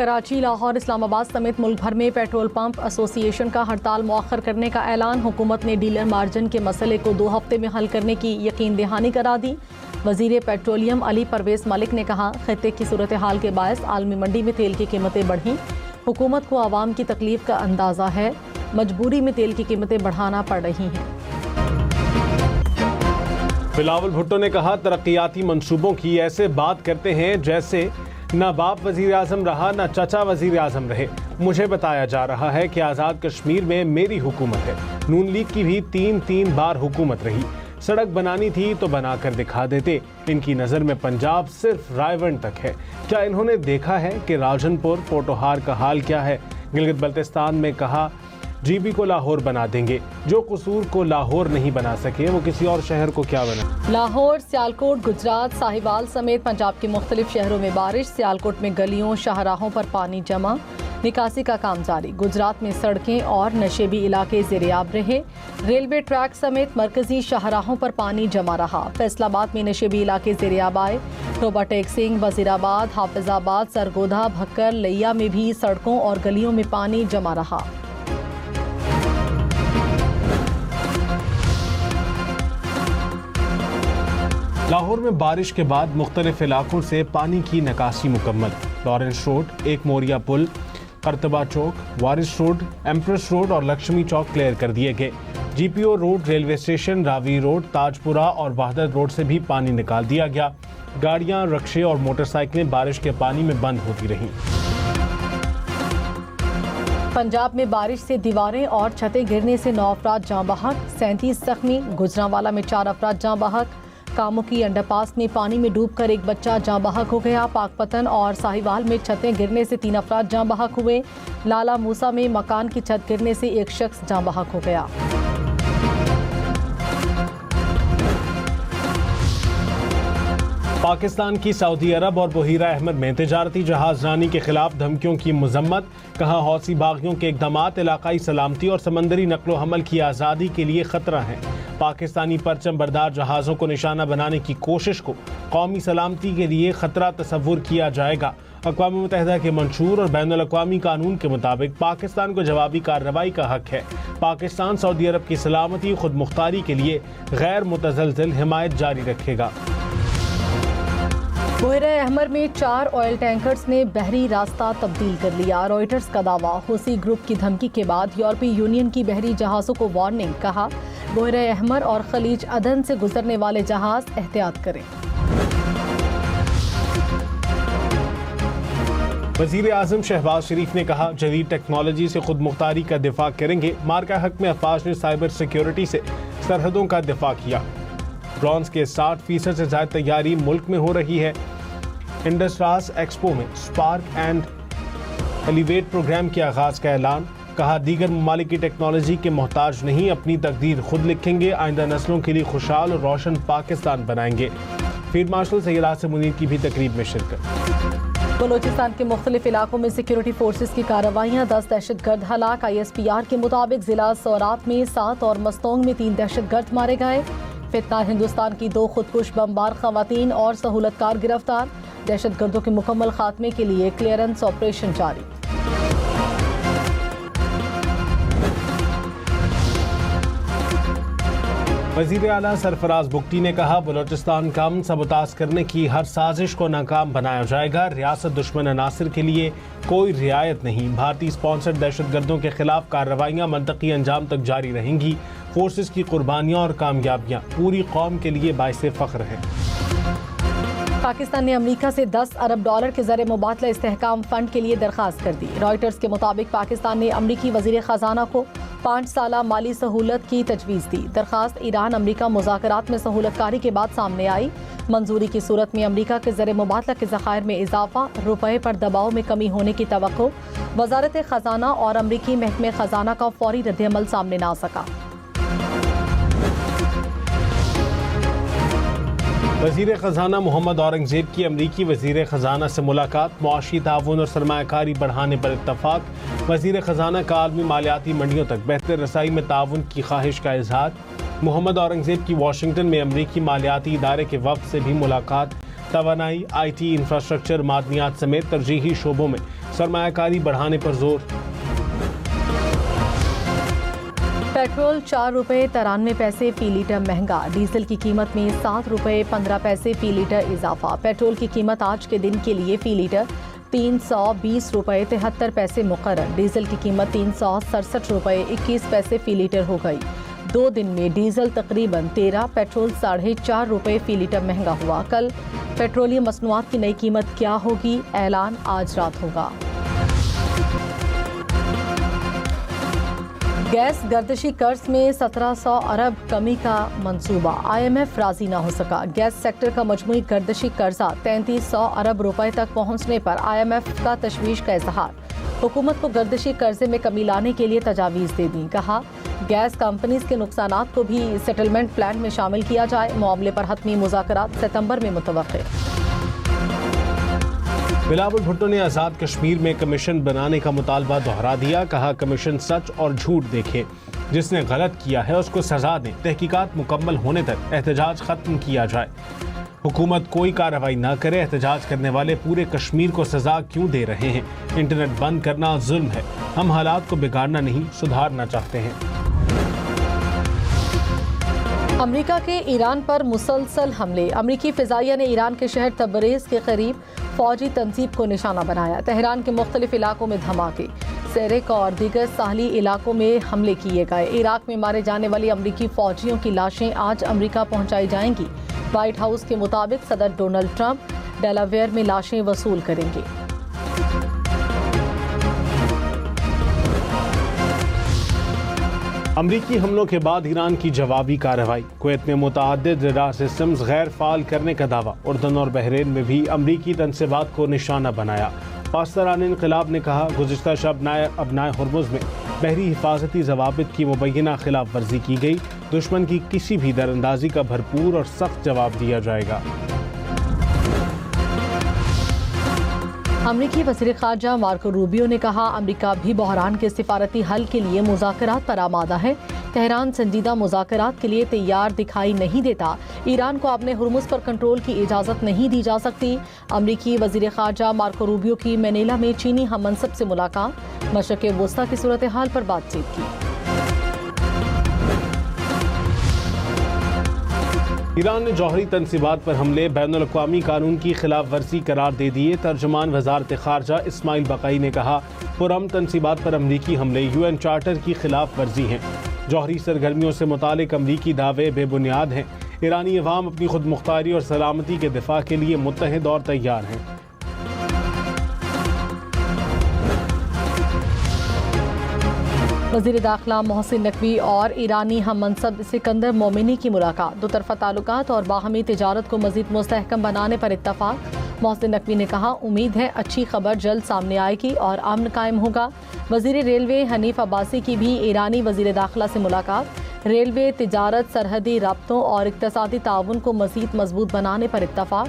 کراچی، لاہور، اسلام آباد سمیت ملک بھر میں پیٹرول پمپ ایسوسی ایشن کا ہڑتال مؤخر کرنے کا اعلان۔ حکومت نے ڈیلر مارجن کے مسئلے کو 2 ہفتے میں حل کرنے کی یقین دہانی کرا دی۔ وزیر پیٹرولیم علی پرویز ملک نے کہا، خطے کی صورتحال کے باعث عالمی منڈی میں تیل کی قیمتیں بڑھیں۔ حکومت کو عوام کی تکلیف کا اندازہ ہے، مجبوری میں تیل کی قیمتیں بڑھانا پڑ رہی ہیں۔ بلاول بھٹو نے کہا، ترقیاتی منصوبوں کی ایسے بات کرتے ہیں جیسے نہ باپ وزیر اعظم رہا نہ چچا وزیر اعظم رہے۔ مجھے بتایا جا رہا ہے کہ آزاد کشمیر میں میری حکومت ہے۔ نون لیگ کی بھی 3 بار حکومت رہی۔ سڑک بنانی تھی تو بنا کر دکھا دیتے۔ ان کی نظر میں پنجاب صرف رائے ونڈ تک ہے۔ کیا انہوں نے دیکھا ہے کہ راجن پور، پوٹوہار کا حال کیا ہے؟ گلگت بلتستان میں کہا، جی بی کو لاہور بنا دیں گے۔ جو قصور کو لاہور نہیں بنا سکے وہ کسی اور شہر کو کیا بنا؟ لاہور، سیالکوٹ، گجرات، ساہیوال سمیت پنجاب کے مختلف شہروں میں بارش۔ سیالکوٹ میں گلیوں، شاہراہوں پر پانی جمع، نکاسی کا کام جاری۔ گجرات میں سڑکیں اور نشیبی علاقے زیریاب رہے۔ ریلوے ٹریک سمیت مرکزی شاہراہوں پر پانی جمع رہا۔ فیصل آباد میں نشیبی علاقے زیریاب آئے۔ ٹوبہ ٹیک سنگھ، وزیر آباد، حافظ آباد، سرگودھا، بھکر، لیا میں بھی سڑکوں اور گلیوں میں پانی جمع رہا۔ لاہور میں بارش کے بعد مختلف علاقوں سے پانی کی نکاسی مکمل۔ لارنس روڈ، ایک موریا پل، قرطبہ چوک، وارث روڈ، ایمپریس روڈ اور لکشمی چوک کلیئر کر دیے گئے۔ جی پی او روڈ، ریلوے اسٹیشن، راوی روڈ، تاجپورہ اور وحدت روڈ سے بھی پانی نکال دیا گیا۔ گاڑیاں، رکشے اور موٹر سائیکلیں بارش کے پانی میں بند ہوتی رہیں۔ پنجاب میں بارش سے دیواریں اور چھتیں گرنے سے 9 افراد جاں بحق، 37 زخمی۔ گجرانوالہ میں 4 افراد جاں بحق۔ کاموکی انڈر پاس میں پانی میں ڈوب کر ایک بچہ جاں بحق ہو گیا۔ پاک پتن اور ساہیوال میں چھتیں گرنے سے 3 افراد جاں بحق ہوئے۔ لالا موسیٰ میں مکان کی چھت گرنے سے ایک شخص جاں بحق ہو گیا۔ پاکستان کی سعودی عرب اور بحیرہ احمر میں تجارتی جہاز رانی کے خلاف دھمکیوں کی مذمت۔ کہا، حوثی باغیوں کے اقدامات علاقائی سلامتی اور سمندری نقل و حمل کی آزادی کے لیے خطرہ ہیں۔ پاکستانی پرچم بردار جہازوں کو نشانہ بنانے کی کوشش کو قومی سلامتی کے لیے خطرہ تصور کیا جائے گا۔ اقوام متحدہ کے منشور اور بین الاقوامی قانون کے مطابق پاکستان کو جوابی کارروائی کا حق ہے۔ پاکستان سعودی عرب کی سلامتی، خود مختاری کے لیے غیر متزلزل حمایت جاری رکھے گا۔ بحیرہ احمر میں 4 آئل ٹینکرز نے بحری راستہ تبدیل کر لیا۔ رائٹرز کا دعویٰ، حوثی گروپ کی دھمکی کے بعد یورپی یونین کی بحری جہازوں کو وارننگ۔ کہا، بحیرہ احمر اور خلیج عدن سے گزرنے والے جہاز احتیاط کریں۔ وزیر اعظم شہباز شریف نے کہا، جدید ٹیکنالوجی سے خود مختاری کا دفاع کریں گے۔ مارکا حق میں افواج نے سائبر سیکیورٹی سے سرحدوں کا دفاع کیا۔ ڈرونز کے 60% سے زائد تیاری ملک میں ہو رہی ہے۔ انڈسٹراس ایکسپو میں اسپارک اینڈ ایلیویٹ پروگرام کے آغاز کا اعلان۔ کہا، دیگر ممالک کی ٹیکنالوجی کے محتاج نہیں، اپنی تقدیر خود لکھیں گے۔ آئندہ نسلوں کے لیے خوشحال اور روشن پاکستان بنائیں گے۔ فیلڈ مارشل سید حسن منیر کی بھی تقریب میں شرکت۔ بلوچستان کے مختلف علاقوں میں سیکیورٹی فورسز کی کارروائیاں، 10 دہشت گرد ہلاک۔ ISPR کے مطابق ضلع سورات میں 7 اور مستونگ میں 3 دہشت گرد مارے گئے۔ فتنہ ہندوستان کی 2 خودکش بمبار خواتین اور سہولت کار گرفتار۔ دہشت گردوں کے مکمل خاتمے کے لیے کلیئرنس آپریشن جاری۔ وزیر اعلیٰ سرفراز بگٹی نے کہا، بلوچستان کا امن سبوتاژ کرنے کی ہر سازش کو ناکام بنایا جائے گا۔ ریاست دشمن عناصر کے لیے کوئی رعایت نہیں۔ بھارتی اسپانسرڈ دہشت گردوں کے خلاف کارروائیاں منطقی انجام تک جاری رہیں گی۔ فورسز کی قربانیاں اور کامیابیاں پوری قوم کے لیے باعث فخر ہیں۔ پاکستان نے امریکہ سے $10 ارب کے زر مبادلہ استحکام فنڈ کے لیے درخواست کر دی۔ رائٹرز کے مطابق پاکستان نے امریکی وزیر خزانہ کو 5 سالہ مالی سہولت کی تجویز دی۔ درخواست ایران امریکہ مذاکرات میں سہولت کاری کے بعد سامنے آئی۔ منظوری کی صورت میں امریکہ کے زر مبادلہ کے ذخائر میں اضافہ، روپے پر دباؤ میں کمی ہونے کی توقع۔ وزارت خزانہ اور امریکی محکمہ خزانہ کا فوری رد عمل سامنے نہ آ سکا۔ وزیر خزانہ محمد اورنگزیب کی امریکی وزیر خزانہ سے ملاقات، معاشی تعاون اور سرمایہ کاری بڑھانے پر اتفاق۔ وزیر خزانہ کا عالمی مالیاتی منڈیوں تک بہتر رسائی میں تعاون کی خواہش کا اظہار۔ محمد اورنگزیب کی واشنگٹن میں امریکی مالیاتی ادارے کے وفد سے بھی ملاقات۔ توانائی، IT، انفراسٹرکچر، معدنیات سمیت ترجیحی شعبوں میں سرمایہ کاری بڑھانے پر زور۔ پیٹرول 4 روپے 93 پیسے فی لیٹر مہنگا، ڈیزل کی قیمت میں 7 روپے 15 پیسے فی لیٹر اضافہ۔ پیٹرول کی قیمت آج کے دن کے لیے فی لیٹر 320 روپے 73 پیسے مقرر، ڈیزل کی قیمت 367 روپے 21 پیسے فی لیٹر ہو گئی۔ 2 دن میں ڈیزل تقریباً 13، پیٹرول 4.5 روپے فی لیٹر مہنگا ہوا۔ کل پیٹرولیم مصنوعات کی نئی قیمت کیا ہوگی؟ اعلان آج رات ہوگا۔ گیس گردشی قرض میں 1700 ارب کمی کا منصوبہ، IMF راضی نہ ہو سکا۔ گیس سیکٹر کا مجموعی گردشی قرضہ 3300 ارب روپے تک پہنچنے پر IMF کا تشویش کا اظہار۔ حکومت کو گردشی قرضے میں کمی لانے کے لیے تجاویز دے دیں، کہا گیس کمپنیز کے نقصانات کو بھی سیٹلمنٹ پلان میں شامل کیا جائے۔ معاملے پر حتمی مذاکرات ستمبر میں متوقع۔ بلاول بھٹو نے آزاد کشمیر میں کمیشن بنانے کا مطالبہ دہرا دیا، کہا کمیشن سچ اور جھوٹ دیکھے، جس نے غلط کیا ہے اس کو سزا دیں، تحقیقات مکمل ہونے تک احتجاج ختم کیا جائے۔ حکومت کوئی کارروائی نہ کرے، احتجاج کرنے والے پورے کشمیر کو سزا کیوں دے رہے ہیں؟ انٹرنیٹ بند کرنا ظلم ہے، ہم حالات کو بگاڑنا نہیں سدھارنا چاہتے ہیں۔ امریکہ کے ایران پر مسلسل حملے، امریکی فضائیہ نے ایران کے شہر تبریز کے قریب فوجی تنصیب کو نشانہ بنایا۔ تہران کے مختلف علاقوں میں دھماکے، سیرک اور دیگر ساحلی علاقوں میں حملے کیے گئے۔ عراق میں مارے جانے والی امریکی فوجیوں کی لاشیں آج امریکہ پہنچائی جائیں گی۔ وائٹ ہاؤس کے مطابق صدر ڈونلڈ ٹرمپ ڈیلاویئر میں لاشیں وصول کریں گے۔ امریکی حملوں کے بعد ایران کی جوابی کارروائی، کویت میں متعدد ریڈار سسٹمز غیر فعال کرنے کا دعویٰ، اردن اور بحرین میں بھی امریکی تنصیبات کو نشانہ بنایا۔ پاسداران انقلاب نے کہا گزشتہ شب ابنائے ہرمز میں بحری حفاظتی ضوابط کی مبینہ خلاف ورزی کی گئی، دشمن کی کسی بھی دراندازی کا بھرپور اور سخت جواب دیا جائے گا۔ امریکی وزیر خارجہ مارکو روبیو نے کہا امریکہ بھی بحران کے سفارتی حل کے لیے مذاکرات پر آمادہ ہے۔ تہران سنجیدہ مذاکرات کے لیے تیار دکھائی نہیں دیتا، ایران کو اپنے ہرمز پر کنٹرول کی اجازت نہیں دی جا سکتی۔ امریکی وزیر خارجہ مارکو روبیو کی مینیلا میں چینی ہم منصب سے ملاقات، مشرق وسطیٰ کی صورتحال پر بات چیت کی۔ ایران نے جوہری تنصیبات پر حملے بین الاقوامی قانون کی خلاف ورزی قرار دے دیے۔ ترجمان وزارت خارجہ اسماعیل بقائی نے کہا پرامن تنصیبات پر امریکی حملے UN چارٹر کی خلاف ورزی ہیں، جوہری سرگرمیوں سے متعلق امریکی دعوے بے بنیاد ہیں۔ ایرانی عوام اپنی خود مختاری اور سلامتی کے دفاع کے لیے متحد اور تیار ہیں۔ وزیر داخلہ محسن نقوی اور ایرانی ہم منصب سکندر مومنی کی ملاقات، دو طرفہ تعلقات اور باہمی تجارت کو مزید مستحکم بنانے پر اتفاق۔ محسن نقوی نے کہا امید ہے اچھی خبر جلد سامنے آئے گی اور امن قائم ہوگا۔ وزیر ریلوے حنیف عباسی کی بھی ایرانی وزیر داخلہ سے ملاقات، ریلوے، تجارت، سرحدی رابطوں اور اقتصادی تعاون کو مزید مضبوط بنانے پر اتفاق۔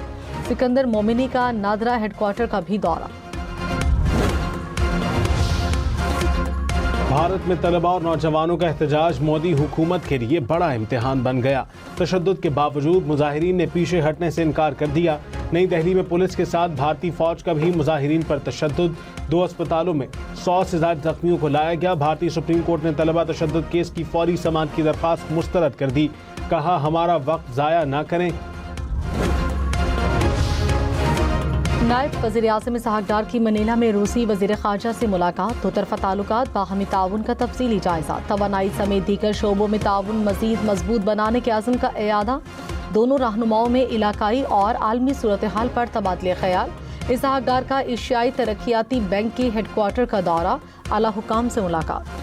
سکندر مومنی کا نادرا ہیڈ کوارٹر کا بھی دورہ۔ بھارت میں طلباء اور نوجوانوں کا احتجاج مودی حکومت کے لیے بڑا امتحان بن گیا۔ تشدد کے باوجود مظاہرین نے پیچھے ہٹنے سے انکار کر دیا۔ نئی دہلی میں پولیس کے ساتھ بھارتی فوج کا بھی مظاہرین پر تشدد، 2 اسپتالوں میں 100 سے زائد زخمیوں کو لایا گیا۔ بھارتی سپریم کورٹ نے طلباء تشدد کیس کی فوری سماعت کی درخواست مسترد کر دی، کہا ہمارا وقت ضائع نہ کریں۔ نائب وزیر اعظم اسحاق ڈار کی منیلا میں روسی وزیر خارجہ سے ملاقات، دو طرفہ تعلقات، باہمی تعاون کا تفصیلی جائزہ، توانائی سمیت دیگر شعبوں میں تعاون مزید مضبوط بنانے کے عزم کا اعادہ۔ دونوں رہنماؤں میں علاقائی اور عالمی صورتحال پر تبادلہ خیال۔ اسحاق ڈار کا ایشیائی ترقیاتی بینک کے ہیڈ کوارٹر کا دورہ، اعلیٰ حکام سے ملاقات۔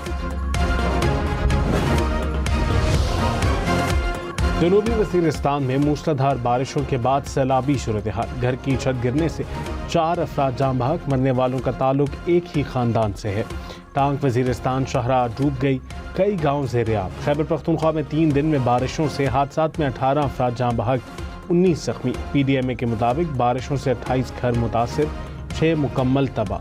جنوبی وزیرستان میں موسلادھار بارشوں کے بعد سیلابی صورتحال، گھر کی چھت گرنے سے 4 افراد جاں بحق، مرنے والوں کا تعلق ایک ہی خاندان سے ہے۔ ٹانک وزیرستان شاہراہ ڈوب گئی، کئی گاؤں زیر آب۔ خیبر پختونخوا میں 3 دن میں بارشوں سے حادثات میں 18 افراد جاں بحق، 19 زخمی۔ PDMA کے مطابق بارشوں سے 28 گھر متاثر، 6 مکمل تباہ۔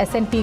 S&P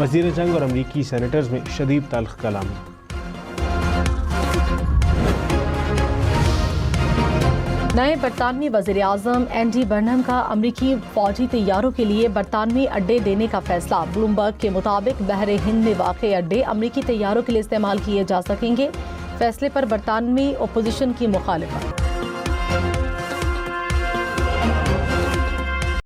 وزیر جنگ اور امریکی سینیٹرز میں شدید تلخ کلامی۔ نئے برطانوی وزیر اعظم اینڈی برنہم کا امریکی فوجی طیاروں کے لیے برطانوی اڈے دینے کا فیصلہ۔ بلومبرگ کے مطابق بحر ہند میں واقع اڈے امریکی طیاروں کے لیے استعمال کیے جا سکیں گے۔ فیصلے پر برطانوی اپوزیشن کی مخالفت۔